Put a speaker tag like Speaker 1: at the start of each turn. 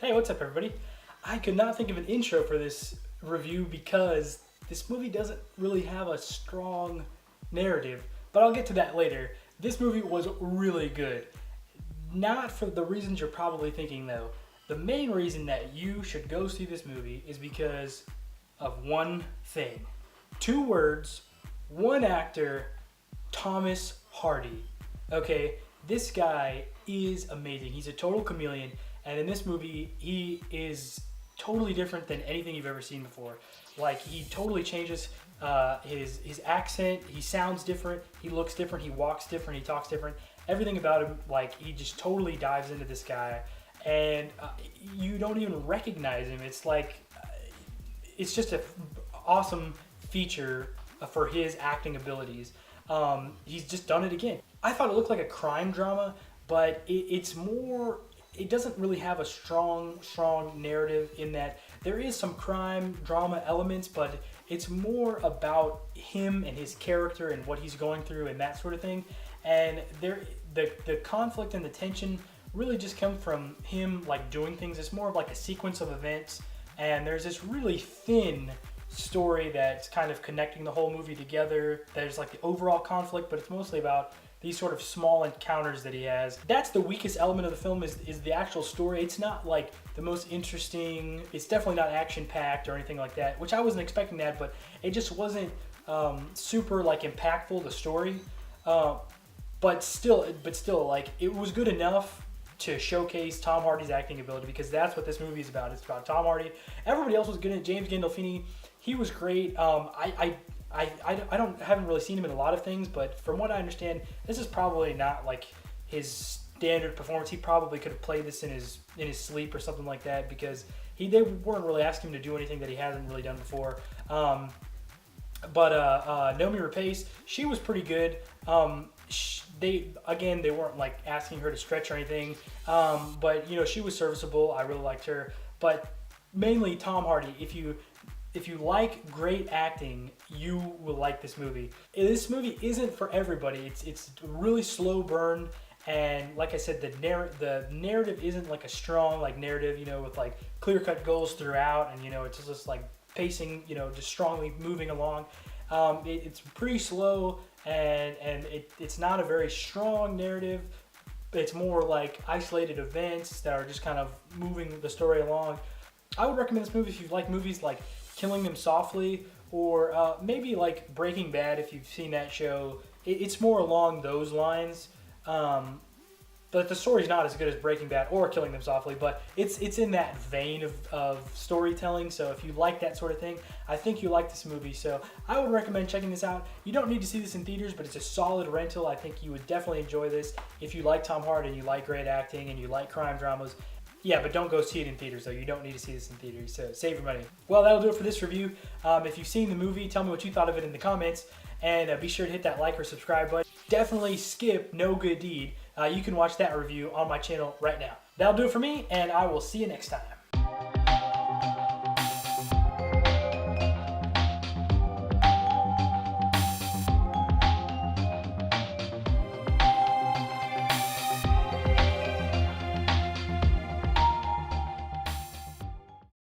Speaker 1: Hey, what's up, everybody? I could not think of an intro for this review because this movie doesn't really have a strong narrative, but I'll get to that later. This movie was really good. Not for the reasons you're probably thinking, though. The main reason that you should go see this movie is because of one thing. Two words, one actor, Thomas Hardy. Okay, this guy is amazing. He's a total chameleon, and in this movie, he is totally different than anything you've ever seen before. Like, he totally changes his accent. He sounds different. He looks different. He walks different. He talks different. Everything about him, like, he just totally dives into this guy, and you don't even recognize him. It's like, it's just an awesome feature for his acting abilities. He's just done it again. I thought it looked like a crime drama, but it's more, it doesn't really have a strong narrative in that there is some crime drama elements, but it's more about him and his character and what he's going through and that sort of thing. And the conflict and the tension really just come from him like doing things. It's more of like a sequence of events, and there's this really thin story that's kind of connecting the whole movie together. There's like the overall conflict, but it's mostly about these sort of small encounters that he has. That's the weakest element of the film is the actual story. It's not like the most interesting. It's definitely not action-packed or anything like that, which I wasn't expecting that, but it just wasn't super like impactful, the story. But still, like, it was good enough to showcase Tom Hardy's acting ability, because that's what this movie is about. It's about Tom Hardy. Everybody else was good at James Gandolfini. He was great. I haven't really seen him in a lot of things, but from what I understand, this is probably not like his standard performance. He probably could have played this in his sleep or something like that, because they weren't really asking him to do anything that he hasn't really done before. But Noomi Rapace, she was pretty good. They weren't like asking her to stretch or anything, but she was serviceable. I really liked her, but mainly Tom Hardy. If you like great acting, you will like this movie. This movie isn't for everybody. It's a really slow burn, and like I said, the narrative isn't like a strong like narrative, with like clear-cut goals throughout, and it's just like pacing, just strongly moving along. It's pretty slow, and it's not a very strong narrative. It's more like isolated events that are just kind of moving the story along. I would recommend this movie if you like movies like Killing Them Softly, or maybe like Breaking Bad if you've seen that show. It's more along those lines. But the story's not as good as Breaking Bad or Killing Them Softly, but it's in that vein of storytelling. So if you like that sort of thing, I think you like this movie. So I would recommend checking this out. You don't need to see this in theaters, but it's a solid rental. I think you would definitely enjoy this if you like Tom Hardy and you like great acting and you like crime dramas. Yeah, but don't go see it in theaters, though. You don't need to see this in theaters, so save your money. Well, that'll do it for this review. If you've seen the movie, tell me what you thought of it in the comments, and be sure to hit that like or subscribe button. Definitely skip No Good Deed. You can watch that review on my channel right now. That'll do it for me, and I will see you next time.